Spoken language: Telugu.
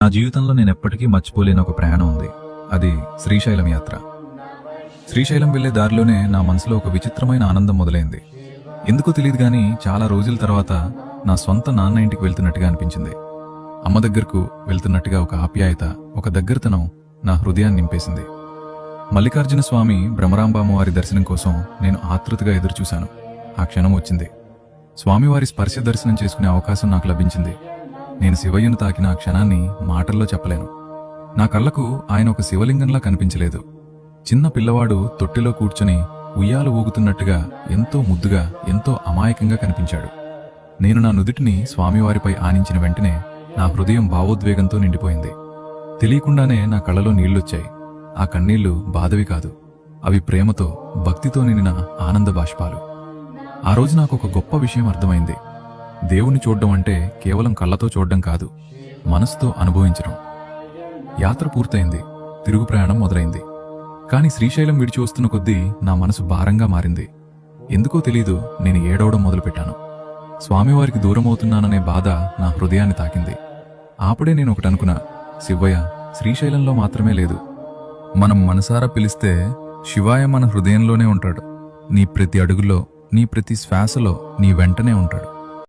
నా జీవితంలో నేను ఎప్పటికీ మర్చిపోలేని ఒక ప్రయాణం ఉంది. అది శ్రీశైలం యాత్ర. శ్రీశైలం వెళ్లే దారిలోనే నా మనసులో ఒక విచిత్రమైన ఆనందం మొదలైంది. ఎందుకో తెలియదు గాని చాలా రోజుల తర్వాత నా సొంత నాన్న ఇంటికి వెళ్తున్నట్టుగా అనిపించింది. అమ్మ దగ్గరకు వెళ్తున్నట్టుగా ఒక ఆప్యాయత, ఒక దగ్గరతనం నా హృదయాన్ని నింపేసింది. మల్లికార్జున స్వామి భ్రమరాంబామ్మవారి దర్శనం కోసం నేను ఆతృతగా ఎదురుచూశాను. ఆ క్షణం వచ్చింది. స్వామివారి స్పర్శ దర్శనం చేసుకునే అవకాశం నాకు లభించింది. నేను శివయ్యను తాకిన ఆ క్షణాన్ని మాటల్లో చెప్పలేను. నా కళ్లకు ఆయన ఒక శివలింగంలా కనిపించలేదు. చిన్న పిల్లవాడు తొట్టిలో కూర్చొని ఉయ్యాలు ఊగుతున్నట్టుగా ఎంతో ముద్దుగా, ఎంతో అమాయకంగా కనిపించాడు. నేను నా నుదిటిని స్వామివారిపై ఆనించిన వెంటనే నా హృదయం భావోద్వేగంతో నిండిపోయింది. తెలియకుండానే నా కళ్ళలో నీళ్లొచ్చాయి. ఆ కన్నీళ్లు బాధవి కాదు, అవి ప్రేమతో, భక్తితో నిండిన ఆనంద బాష్పాలు. ఆ రోజు నాకు ఒక గొప్ప విషయం అర్థమైంది. దేవుణ్ణి చూడ్డం అంటే కేవలం కళ్ళతో చూడ్డం కాదు, మనసుతో అనుభవించడం. యాత్ర పూర్తయింది. తిరుగు ప్రయాణం మొదలైంది. కాని శ్రీశైలం విడిచి వస్తున్న కొద్దీ నా మనసు భారంగా మారింది. ఎందుకో తెలీదు, నేను ఏడవడం మొదలుపెట్టాను. స్వామివారికి దూరమవుతున్నాననే బాధ నా హృదయాన్ని తాకింది. అప్పుడే నేను ఒకటనుకున్నా, శివయ్య శ్రీశైలంలో మాత్రమే లేదు. మనం మనసారా పిలిస్తే శివాయ మన హృదయంలోనే ఉంటాడు. నీ ప్రతి అడుగులో, నీ ప్రతి శ్వాసలో నీ వెంటనే ఉంటాడు.